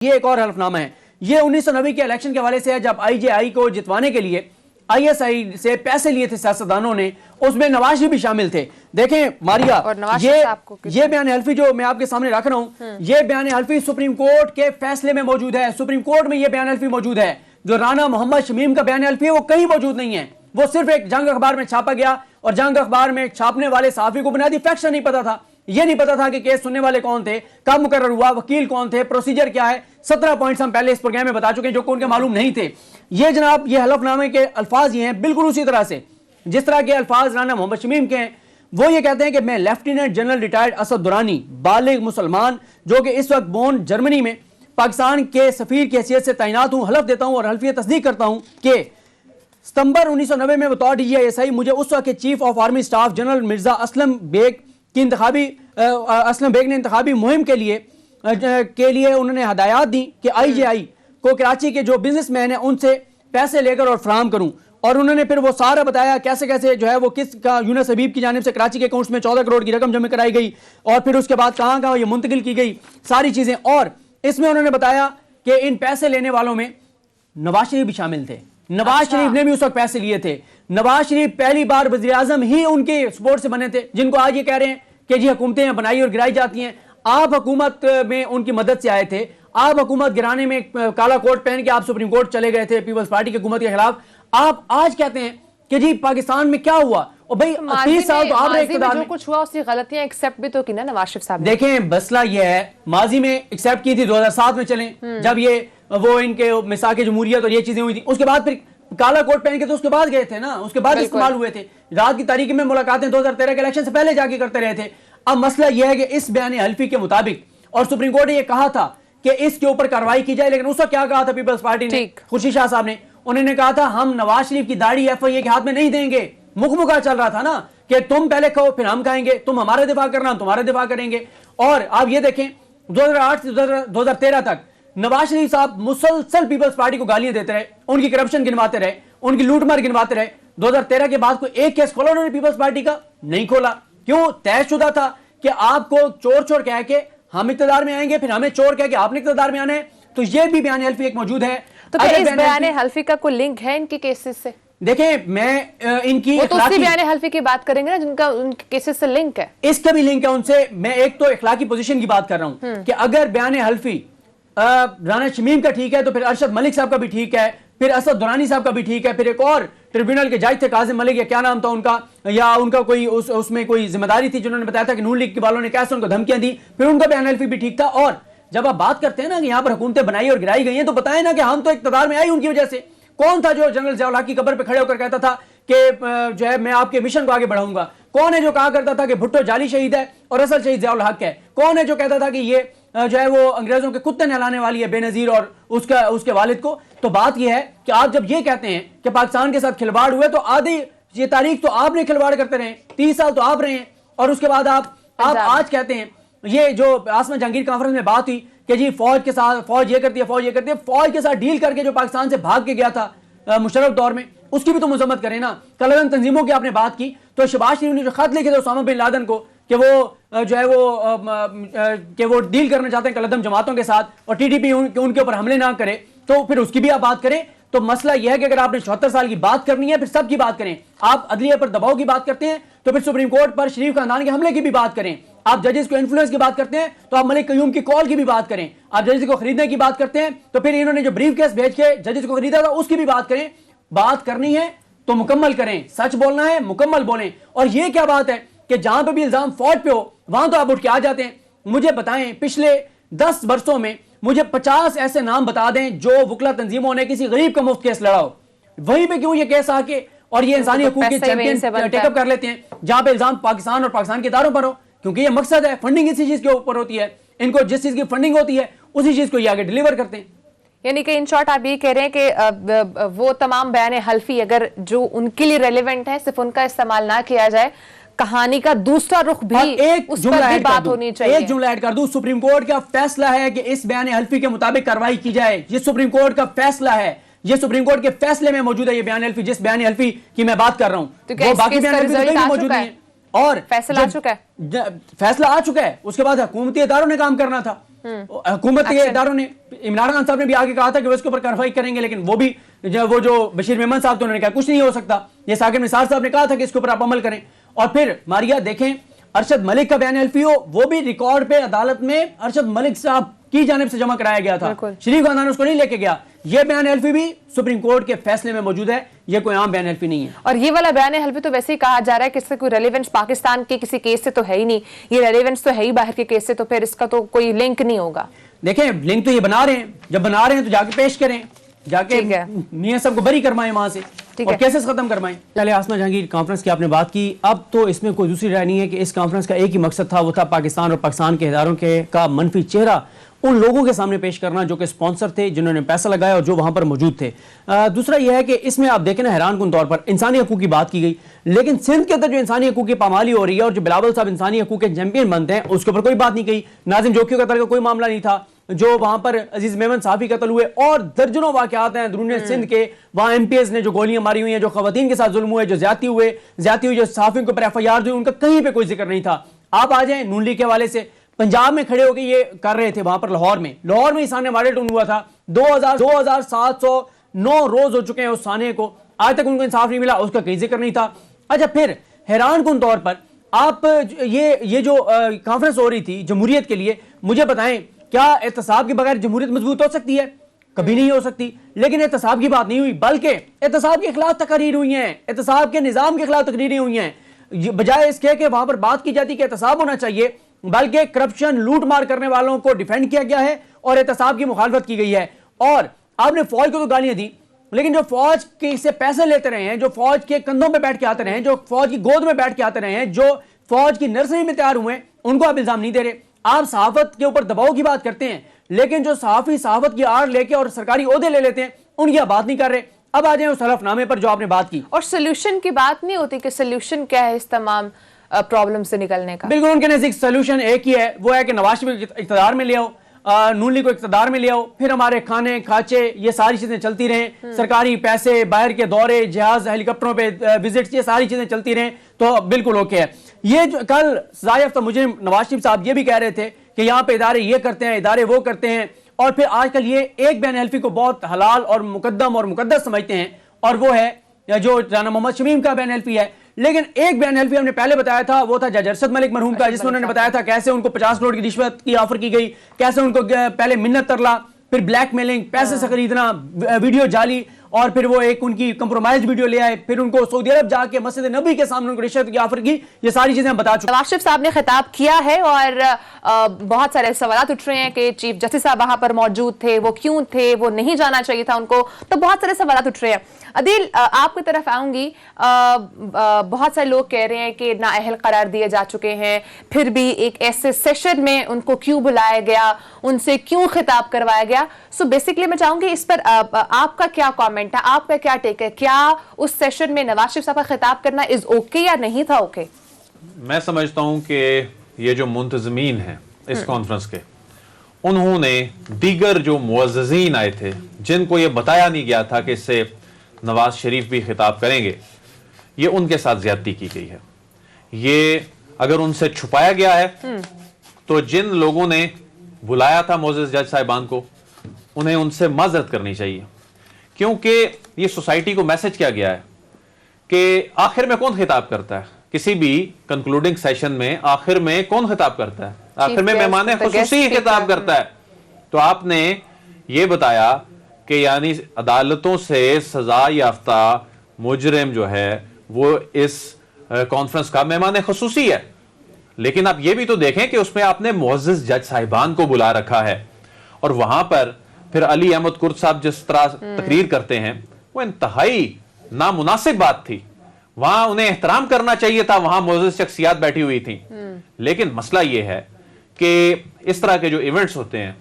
یہ ایک اور حلفنامہ ہے، یہ 1990 کے الیکشن کے حوالے سے ہے، جب آئی جے آئی کو جتوانے کے لیے آئی ایس آئی سے پیسے لیے تھے سیاستدانوں نے، اس میں نواز شریف بھی شامل تھے۔ دیکھیں ماریا، یہ بیان حلفی جو میں آپ کے سامنے رکھ رہا ہوں، یہ بیان حلفی سپریم کورٹ کے فیصلے میں موجود ہے، سپریم کورٹ میں یہ بیان حلفی موجود ہے۔ جو رانا محمد شمیم کا بیان حلفی ہے وہ کہیں موجود نہیں ہے، وہ صرف ایک جنگ اخبار میں چھاپا گیا، اور جنگ اخبار میں چھاپنے والے صحافی کو بنیادی فیکٹس نہیں پتا تھا، یہ نہیں پتا تھا کہ کیس سننے والے کون تھے، کب مقرر ہوا، وکیل کون تھے، پروسیجر کیا ہے۔ 17 پوائنٹس ہم پہلے اس پروگرام میں بتا چکے ہیں جو کہ ان کے معلوم نہیں تھے۔ یہ جناب یہ حلف نامے کے الفاظ یہ ہیں بالکل اسی طرح سے جس طرح کے الفاظ رانا محمد شمیم کے ہیں۔ وہ یہ کہتے ہیں کہ میں lieutenant general retired Asad Durrani, بالغ مسلمان جو کہ اس وقت بون جرمنی میں پاکستان کے سفیر کی حیثیت سے تعینات ہوں، حلف دیتا ہوں اور حلفیہ تصدیق کرتا ہوں کہ ستمبر 1990 میں بطور D G I S I مجھے اس وقت کے chief of army staff general Mirza Aslam Beg نے انتخابی مہم کے لیے انہوں نے ہدایات دی کہ آئی جے آئی کو کراچی کے جو بزنس مین ہیں ان سے پیسے لے کر اور فراہم کروں، اور انہوں نے پھر وہ سارا بتایا کیسے کیسے جو ہے وہ کس کا یونس حبیب کی جانب سے کراچی کے اکاؤنٹس میں 14 کروڑ کی رقم جمع کرائی گئی، اور پھر اس کے بعد کہاں کہاں یہ منتقل کی گئی ساری چیزیں۔ اور اس میں انہوں نے بتایا کہ ان پیسے لینے والوں میں نواز شریف بھی شامل تھے، نواز شریف نے بھی اس وقت پیسے لیے تھے۔ نواز شریف پہلی بار وزیر اعظم ہی ان کے سپورٹ سے بنے تھے، جن کو آج یہ کہہ رہے ہیں کہ جی حکومتیں بنائی اور گرائی جاتی ہیں۔ آپ حکومت میں ان کی مدد سے آئے تھے، آپ حکومت گرانے میں کالا کوٹ پہن کے آپ سپریم کورٹ چلے گئے تھے پیپلز پارٹی کی حکومت کے خلاف۔ آپ آج کہتے ہیں کہ جی پاکستان میں کیا ہوا، اور بھئی 30 سال تو آپ رہے اقتدار میں، جو کچھ ہوا اس کی غلطیاں ایکسیپٹ بھی تو کی نا نواز شریف صاحب نے۔ دیکھیں مسئلہ یہ ہے، ماضی میں ایکسیپٹ کی تھی 2007 میں چلیں جب یہ وہ ان کے میثاق جمہوریت اور یہ چیزیں ہوئی تھی، اس کے بعد پھر کالا کوٹ پہن کے تو اس کے بعد گئے تھے نا، اس کے بعد استعمال ہوئے تھے، رات کی تاریکی میں ملاقاتیں 2013 کے الیکشن سے پہلے جا کے کرتے رہے تھے۔ اب مسئلہ یہ ہے کہ اس بیان حلفی کے مطابق، اور سپریم کورٹ نے یہ کہا تھا کہ اس کے اوپر کارروائی کی جائے، لیکن اس وقت کیا کہا تھا پیپلز پارٹی نے، خورشید شاہ صاحب نے، انہوں نے کہا تھا ہم نواز شریف کی داڑھی ایف آئی اے کے ہاتھ میں نہیں دیں گے۔ مکہ چل رہا تھا نا کہ تم پہلے کھاؤ پھر ہم کھائیں گے، تم ہمارے دفاع کرنا ہم تمہارے دفاع کریں گے۔ اور آپ یہ دیکھیں 2008 سے 2013 تک نواز شریف صاحطب مسلسل پیپلز پارٹی کو گالیاں دیتے رہے، ان کی کرپشن گنواتے رہے، ان کی لوٹ مار گنواتے رہے۔ 2013 کے بعد کوئی ایک کیس کھولا انہوں نے پیپلز پارٹی کا نہیں کھولا، کیوں؟ طے شدہ تھا کہ آپ کو چور چور کہہ کے ہم اقتدار میں آئیں گے، پھر ہمیں چور کہہ کے آپ نے اقتدار میں آنا ہے۔ تو یہ بھی بیان حلفی ایک موجود ہے۔ تو کیا اس بیان حلفی کا کوئی لنک ہے ان کے کیسز سے؟ دیکھیں میں ان کی اسی بیان حلفی کی بات کریں گے نا جن کا ان کے کیسز سے لنک ہے، اس کا بھی لنک ہے ان سے۔ میں ایک تو اخلاقی پوزیشن کی بات کر رہا ہوں کہ اگر بیان حلفی رانا شمیم کا ٹھیک ہے تو پھر ارشد ملک صاحب کا بھی ٹھیک ہے، پھر اسد درانی صاحب کا بھی ٹھیک ہے، پھر ایک اور ٹریبیونل کے جج تھے کاظم ملک یا کیا نام تھا ان کا، یا ان کا کوئی اس میں کوئی ذمہ داری تھی جنہوں نے بتایا تھا کہ نون لیگ کے والوں نے کیسے ان کو دھمکیاں دی، پھر ان کا بیان حلفی بھی ٹھیک تھا۔ اور جب آپ بات کرتے ہیں نا کہ یہاں پر حکومتیں بنائی اور گرائی گئی ہیں تو بتائیں نا کہ ہم تو اقتدار میں آئی ان کی وجہ سے۔ کون تھا جو جنرل ضیاء الحق کی قبر پہ کھڑے ہو کر کہتا تھا کہ جو ہے میں آپ کے مشن کو آگے بڑھاؤں گا؟ کون ہے جو کہا کرتا تھا کہ بھٹو جعلی شہید ہے اور اصل شہید ضیاء الحق ہے؟ کون ہے جو کہتا تھا کہ یہ جو ہے وہ انگریزوں کے کتے نہلانے والی ہے بے نظیر اور اس کے والد کو؟ تو بات یہ ہے کہ آپ جب یہ کہتے ہیں کہ پاکستان کے ساتھ کھلواڑ ہوئے تو آدھی یہ تاریخ تو آپ نے کھلواڑ کرتے رہے، 30 سال تو آپ رہے ہیں، اور اس کے بعد آپ آج کہتے ہیں یہ جو آسما جہانگیر کانفرنس میں بات ہوئی کہ جی فوج کے ساتھ فوج یہ کرتی ہے، فوج یہ کرتی ہے، فوج کے ساتھ ڈیل کر کے جو پاکستان سے بھاگ کے گیا تھا مشرف دور میں، اس کی بھی تو مذمت کریں نا۔ کلدم تنظیموں کی آپ نے بات کی تو شہباز شریف نے جو خط لکھے تھے اسامہ بن لادن کو کہ وہ جو ہے وہ ڈیل کرنا چاہتے ہیں کلدم جماعتوں کے ساتھ اور ٹی ٹی پی ان کے اوپر حملے نہ کرے، تو پھر اس کی بھی آپ بات کریں۔ تو مسئلہ یہ ہے کہ اگر آپ نے 74 سال کی بات کرنی ہے پھر سب کی بات کریں۔ آپ عدلیہ پر دباؤ کی بات کرتے ہیں تو پھر سپریم کورٹ پر شریف خاندان کے حملے کی بھی بات کریں۔ آپ ججز کو انفلوئنس کی بات کرتے ہیں تو آپ ملک قیوم کی کال کی بھی بات کریں۔ آپ ججز کو خریدنے کی بات کرتے ہیں تو پھر انہوں نے جو بریف کیس بھیج کے ججز کو خریدا تھا اس کی بھی بات کریں۔ بات کرنی ہے تو مکمل کریں، سچ بولنا ہے مکمل بولیں۔ اور یہ کیا بات ہے کہ جہاں پہ بھی الزام فوج پہ ہو وہاں تو آپ اٹھ کے آ جاتے ہیں۔ مجھے بتائیں پچھلے 10 برسوں میں مجھے 50 ایسے نام بتا دیں جو وکلا تنظیموں نے کسی غریب کا مفت کیس لڑا ہو، وہیں پہ کیوں یہ کیس آ کے اور یہ انسانی حقوق کے چیمپئن ٹیک اپ کر لیتے ہیں جہاں پہ الزام پاکستان اور پاکستان کے اداروں پر ہو، کیونکہ یہ مقصد ہے، فنڈنگ اسی چیز کے اوپر ہوتی ہے، ان کو جس چیز کی فنڈنگ ہوتی ہے اسی چیز کو یہ آگے ڈیلیور کرتے ہیں۔ یعنی کہ ان شارٹ آپ یہ کہہ رہے ہیں کہ وہ تمام بیان حلفی اگر جو ان کے لیے ریلیونٹ ہے صرف ان کا استعمال نہ کیا جائے، کہانی کا دوسرا رخ بھی اس پر بھی بات ہونی چاہیے۔ ایک جملہ ایڈ کر دوں، سپریم کورٹ کا فیصلہ ہے کہ اس بیان حلفی کے مطابق کارروائی کی جائے، یہ سپریم کورٹ کا فیصلہ ہے، یہ سپریم کورٹ کے فیصلے میں موجود ہے۔ یہ بیان حلفی جس بیان حلفی کی میں بات کر رہا ہوں وہ باقی بیان حلفی تو موجود نہیں ہے، اور فیصلہ آ چکا ہے، فیصلہ آ چکا ہے، اس کے بعد حکومتی اداروں نے کام کرنا تھا۔ حکومت کے اداروں نے, عمران خان صاحب نے بھی آگے کہا تھا کہ وہ اس کے اوپر کارروائی کریں گے, لیکن وہ بھی وہ جو بشیر میمن صاحب, تو انہوں نے کہا کچھ نہیں ہو سکتا. یہ ثاقب نثار صاحب نے کہا تھا کہ اس کے اوپر آپ عمل کریں. اور پھر ماریا دیکھیں ارشد ملک کا بیان حلفی ہو, وہ بھی ریکارڈ پہ عدالت میں ارشد ملک صاحب کی جانب سے جمع کرایا گیا تھا, شریف خاندان اس کو نہیں لے کے گیا. یہ بیان حلفی بھی سپریم کورٹ کے فیصلے میں موجود ہے, یہ کوئی عام بیان حلفی نہیں ہے. اور یہ والا بیان حلفی تو ویسے ہی کہا جا رہا ہے کہ اس سے کوئی ریلیونس پاکستان کے کسی کیس سے تو ہے ہی نہیں, یہ ریلیونس تو ہے ہی باہر کے کیس سے, تو پھر اس کا تو کوئی لنک نہیں ہوگا. دیکھیں لنک تو یہ بنا رہے ہیں, جب بنا رہے ہیں تو جا کے پیش کریں, جا کے میاں صاحب کو بری کرمائیں وہاں سے اور کیسز ختم کروائیں. پہلے آسمہ جہانگیر کانفرنس کی آپ نے بات کی, اب تو اس میں کوئی دوسری رائے نہیں ہے کہ اس کانفرنس کا ایک ہی مقصد تھا, وہ تھا پاکستان اور پاکستان کے اداروں کا منفی چہرہ ان لوگوں کے سامنے پیش کرنا جو کہ سپانسر تھے, جنہوں نے پیسہ لگایا اور جو وہاں پر موجود تھے. دوسرا یہ ہے کہ اس میں آپ دیکھیں نا, حیران کن طور پر انسانی حقوق کی بات کی گئی, لیکن سندھ کے اندر جو انسانی حقوق کی پامالی ہو رہی ہے اور جو بلاول صاحب انسانی حقوق کے چیمپئن بنتے ہیں, اس کے اوپر کوئی بات نہیں کہی. ناظم جوکیو قتل کا کوئی معاملہ نہیں تھا, جو وہاں پر عزیز میمن صحافی قتل ہوئے, اور درجنوں واقعات ہیں درون سندھ کے, وہاں ایم پی ایس نے جو گولیاں ماری ہوئی ہیں, جو خواتین کے ساتھ ظلم ہوئے, جو زیادتی ہوئی, جو صحافیوں کے اوپر ایف آئی آر ہوئی, ان کا کہیں پہ کوئی ذکر نہیں تھا. آپ آ جائیں نون لیگ کے حوالے سے, پنجاب میں کھڑے ہو کے یہ کر رہے تھے, وہاں پر لاہور میں سانے وائرل ٹون ہوا تھا, 2709 روز ہو چکے ہیں اس سانے کو, آج تک ان کو انصاف نہیں ملا, اس کا کہیں ذکر نہیں تھا. اچھا پھر حیران کن طور پر آپ یہ جو کانفرنس ہو رہی تھی جمہوریت کے لیے, مجھے بتائیں کیا احتساب کے بغیر جمہوریت مضبوط ہو سکتی ہے؟ کبھی نہیں ہو سکتی. لیکن احتساب کی بات نہیں ہوئی, بلکہ احتساب کے خلاف تقاریر ہوئی ہیں, احتساب کے نظام کے خلاف تقریریں ہوئی ہیں, بجائے اس کے کہ وہاں پر بات کی جاتی کہ احتساب ہونا چاہیے, بلکہ کرپشن لوٹ مار کرنے والوں کو ڈیفینڈ کیا گیا ہے اور احتساب کی مخالفت کی گئی ہے. اور آپ نے فوج کو تو گالیاں دی, لیکن جو فوج کے سے پیسے لیتے رہے ہیں, جو فوج کے کندھوں پہ بیٹھ کے آتے رہے ہیں, جو فوج کی گود میں بیٹھ کے آتے رہے ہیں, جو فوج کی نرسری میں تیار ہوئے ہیں, ان کو آپ الزام نہیں دے رہے. آپ صحافت کے اوپر دباؤ کی بات کرتے ہیں, لیکن جو صحافی صحافت کی آڑ لے کے اور سرکاری عہدے لے لیتے ہیں, ان کی آپ بات نہیں کر رہے. اب آ جائیں اس حلف نامے پر جو آپ نے بات کی. اور سولوشن کی بات نہیں ہوتی کہ سولوشن کیا ہے اس تمام پرابلم سے نکلنے کا؟ بالکل ان کے نزدیک سولوشن ایک ہی ہے, وہ ہے کہ نواز شریف کو اقتدار میں لے آؤ, نون لیگ کو اقتدار میں لے آؤ, پھر ہمارے کھانے کھاچے یہ ساری چیزیں چلتی رہیں, سرکاری پیسے, باہر کے دورے, جہاز, ہیلی کاپٹروں پہ وزٹس, یہ ساری چیزیں چلتی رہیں تو بالکل اوکے ہے. یہ جو کل سزائے یافتہ مجرم نواز شریف صاحب یہ بھی کہہ رہے تھے کہ یہاں پہ ادارے یہ کرتے ہیں, ادارے وہ کرتے ہیں, اور پھر آج کل یہ ایک بیان حلفی کو بہت حلال اور مقدم اور مقدس سمجھتے ہیں, اور وہ ہے جو رانا محمد شمیم کا بیان حلفی ہے. لیکن ایک بیان حلفی ہم نے پہلے بتایا تھا, وہ تھا جج ارشد ملک مرحوم کا, جس میں انہوں نے بتایا تھا کیسے ان کو 50 کروڑ کی رشوت کی آفر کی گئی, کیسے ان کو پہلے منت ترلا, پھر بلیک میلنگ, پیسے سے خریدنا, ویڈیو جعلی, اور پھر وہ ایک ان کی کمپرومائز ویڈیو لے آئے, پھر ان کو سعودی عرب جا کے مسجد نبی کے سامنے ان کو رشوت کی آفر کی. یہ ساری چیزیں ہم بتا چکے. نواز شریف صاحب نے خطاب کیا ہے اور بہت سارے سوالات اٹھ رہے ہیں کہ چیف جسٹس صاحب وہاں پر موجود تھے, وہ کیوں تھے, وہ نہیں جانا چاہیے تھا ان کو, تو بہت سارے سوالات اٹھ رہے ہیں. عدیل آپ کی طرف آؤں گی, بہت سارے لوگ کہہ رہے ہیں کہ نااہل قرار دیے جا چکے ہیں, پھر بھی ایک ایسے سیشن میں ان کو کیوں بلایا گیا, ان سے کیوں خطاب کروایا گیا. سو بیسکلی میں چاہوں گی اس پر آپ کا کیا کامنٹ ہے, آپ کا کیا ٹیک ہے, کیا اس سیشن میں نواز شریف صاحب کا خطاب کرنا از اوکے یا نہیں تھا اوکے؟ میں سمجھتا ہوں کہ یہ جو منتظمین ہیں اس کانفرنس کے, انہوں نے دیگر جو معززین آئے تھے جن کو یہ بتایا نہیں گیا تھا کہ اس سے نواز شریف بھی خطاب کریں گے, یہ ان کے ساتھ زیادتی کی گئی ہے. یہ اگر ان سے چھپایا گیا ہے تو جن لوگوں نے بلایا تھا معزز جج صاحبان کو, انہیں ان سے معذرت کرنی چاہیے, کیونکہ یہ سوسائٹی کو میسج کیا گیا ہے کہ آخر میں کون خطاب کرتا ہے, کسی بھی کنکلوڈنگ سیشن میں آخر میں کون خطاب کرتا ہے, آخر میں مہمان خصوصی خطاب کرتا ہے. تو آپ نے یہ بتایا کہ یعنی عدالتوں سے سزا یافتہ مجرم جو ہے وہ اس کانفرنس کا مہمان خصوصی ہے, لیکن آپ یہ بھی تو دیکھیں کہ اس میں آپ نے معزز جج صاحبان کو بلا رکھا ہے, اور وہاں پر پھر علی احمد کرد صاحب جس طرح تقریر کرتے ہیں وہ انتہائی نامناسب بات تھی. وہاں انہیں احترام کرنا چاہیے تھا, وہاں معزز شخصیات بیٹھی ہوئی تھیں. لیکن مسئلہ یہ ہے کہ اس طرح کے جو ایونٹس ہوتے ہیں,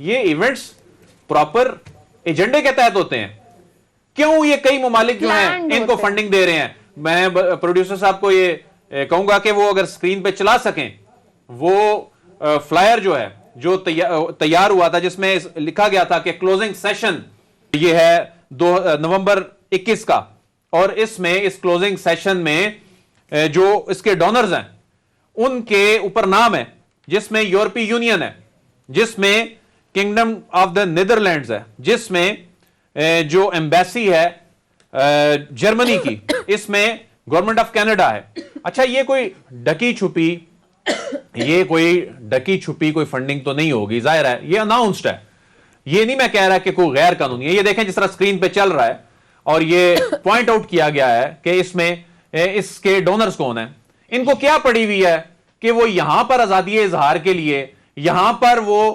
یہ ایونٹس پراپر ایجنڈے کے تحت ہوتے ہیں. کیوں یہ کئی ممالک جو ہیں ان کو فنڈنگ دے رہے ہیں. میں پروڈیوسر صاحب کو یہ کہوں گا کہ وہ اگر سکرین پہ چلا سکیں وہ فلائر جو ہے جو تیار ہوا تھا جس میں لکھا گیا تھا کہ کلوزنگ سیشن یہ ہے نومبر 21 کا, اور اس میں اس کلوزنگ سیشن میں جو اس کے ڈونرز ہیں ان کے اوپر نام ہے جس میں یورپی یونین ہے, جس میں کنگڈم آف دا نیدرلینڈز ہے، جس میں جو ایمبیسی ہے جرمنی کی، اس میں گورنمنٹ آف کینیڈا ہے. اچھا یہ کوئی ڈکی چھپی کوئی فنڈنگ تو نہیں ہوگی، ظاہر ہے یہ اناؤنسڈ ہے. یہ نہیں میں کہہ رہا کہ کوئی غیر قانونی ہے. یہ دیکھیں جس طرح اسکرین پہ چل رہا ہے اور یہ پوائنٹ آؤٹ کیا گیا ہے کہ اس میں اس کے ڈونرز کون ہیں. ان کو کیا پڑی ہوئی ہے کہ وہ یہاں پر آزادی اظہار کے لیے، یہاں پر وہ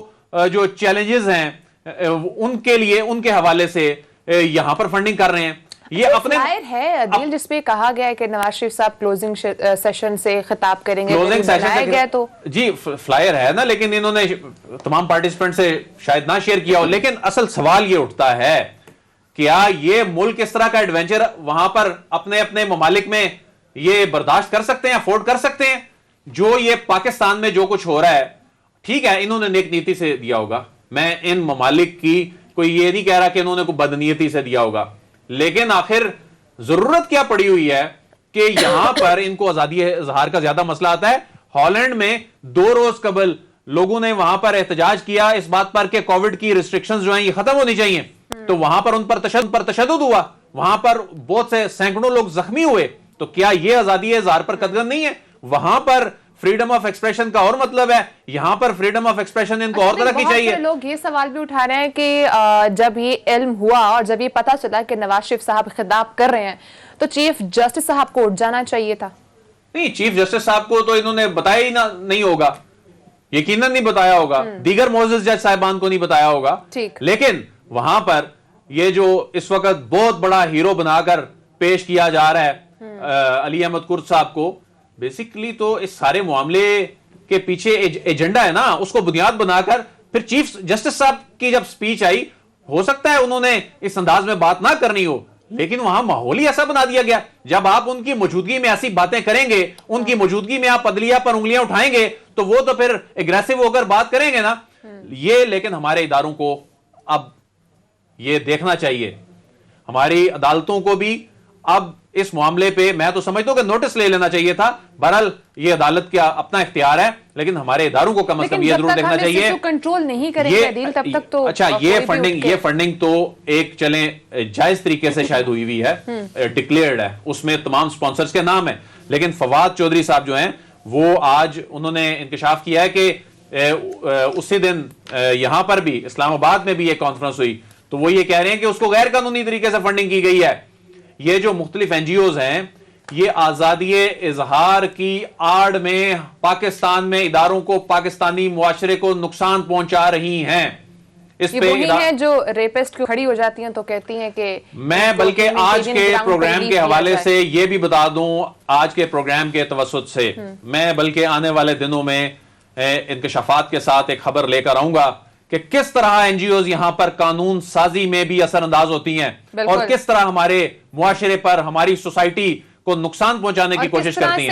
جو چیلنجز ہیں ان کے لیے، ان کے حوالے سے یہاں پر فنڈنگ کر رہے ہیں. یہ اپنے فلائر ہے عدیل جس پہ کہا گیا ہے کہ نواز شریف صاحب کلوزنگ سیشن سے خطاب کریں گے، بنایا گیا تو جی فلائر ہے نا، لیکن انہوں نے تمام پارٹیسپینٹ سے شاید نہ شیئر کیا ہو. لیکن اصل سوال یہ اٹھتا ہے کیا یہ ملک اس طرح کا ایڈونچر وہاں پر اپنے اپنے ممالک میں یہ برداشت کر سکتے ہیں، افورڈ کر سکتے ہیں؟ جو یہ پاکستان میں جو کچھ ہو رہا ہے، ٹھیک ہے انہوں نے نیک نیتی سے دیا ہوگا، میں ان ممالک کی کوئی یہ نہیں کہہ رہا کہ انہوں نے کوئی بدنیتی سے دیا ہوگا، لیکن آخر ضرورت کیا پڑی ہوئی ہے کہ یہاں پر ان کو آزادی اظہار کا زیادہ مسئلہ آتا ہے. ہالینڈ میں 2 روز قبل لوگوں نے وہاں پر احتجاج کیا اس بات پر کہ کووڈ کی ریسٹرکشنز جو ہیں یہ ختم ہونی چاہیے، تو وہاں پر ان پر تشدد ہوا، وہاں پر بہت سے سینکڑوں لوگ زخمی ہوئے. تو کیا یہ آزادی اظہار پر قدغن نہیں ہے؟ وہاں پر فریڈم آف ایکسپریشن کا اور مطلب ہے، یہاں پر فریڈم آف ایکسپریشن ان کو اور طرح کی چاہیے. لوگ یہ سوال بھی اٹھا رہے ہیں کہ جب یہ علم ہوا اور جب یہ پتا چلا کہ نواز شریف صاحب خطاب کر رہے ہیں تو چیف جسٹس صاحب کو اٹھ جانا چاہیے تھا. نہیں، چیف جسٹس صاحب کو تو انہوں نے بتایا ہی نہیں ہوگا، یقیناً نہیں بتایا ہوگا، دیگر معزز جج صاحبان کو نہیں بتایا ہوگا. لیکن وہاں پر یہ جو اس وقت بہت بڑا ہیرو بنا کر پیش کیا جا رہا ہے علی احمد کرد صاحب کو، بیسیکلی تو اس سارے معاملے کے پیچھے ایجنڈا ہے نا، اس کو بنیاد بنا کر پھر چیف جسٹس صاحب کی جب سپیچ آئی، ہو سکتا ہے انہوں نے اس انداز میں بات نہ کرنی ہو، لیکن وہاں ماحول ہی ایسا بنا دیا گیا. جب آپ ان کی موجودگی میں ایسی باتیں کریں گے، ان کی موجودگی میں آپ عدلیہ پر انگلیاں اٹھائیں گے تو وہ تو پھر اگریسو ہو کر بات کریں گے نا. یہ لیکن ہمارے اداروں کو اب یہ دیکھنا چاہیے، ہماری عدالتوں کو بھی اب اس معاملے پہ میں تو سمجھتا ہوں کہ نوٹس لے لینا چاہیے تھا. بہرحال یہ عدالت کا اپنا اختیار ہے، لیکن ہمارے اداروں کو کم از کم یہ ضرور دیکھنا چاہیے کنٹرول نہیں کریں گے عدیل تب تک تو. اچھا یہ فنڈنگ تو ایک چلیں جائز طریقے سے شاید ہوئی ہے، ڈکلیئرڈ ہے، اس میں تمام سپانسرز کے نام ہیں. لیکن فواد چودھری صاحب جو ہیں وہ آج انہوں نے انکشاف کیا ہے کہ اسی دن یہاں پر بھی اسلام آباد میں بھی ایک کانفرنس ہوئی، تو وہ یہ کہہ رہے ہیں کہ اس کو غیر قانونی طریقے سے فنڈنگ کی گئی ہے. یہ جو مختلف این جی اوز ہیں یہ آزادی اظہار کی آڑ میں پاکستان میں اداروں کو، پاکستانی معاشرے کو نقصان پہنچا رہی ہیں. اس پہ وہی ہیں جو ریپسٹ کھڑی ہو جاتی ہیں تو کہتی ہیں کہ میں بلکہ آج کے پروگرام کے حوالے سے یہ بھی بتا دوں، آج کے پروگرام کے توسط سے میں بلکہ آنے والے دنوں میں انکشافات کے ساتھ ایک خبر لے کر آؤں گا کہ کس طرح این جی اوز یہاں پر قانون سازی میں بھی اثر انداز ہوتی ہیں اور کس طرح ہمارے معاشرے پر، ہماری سوسائٹی کو نقصان پہنچانے کی کوشش کرتی ہیں.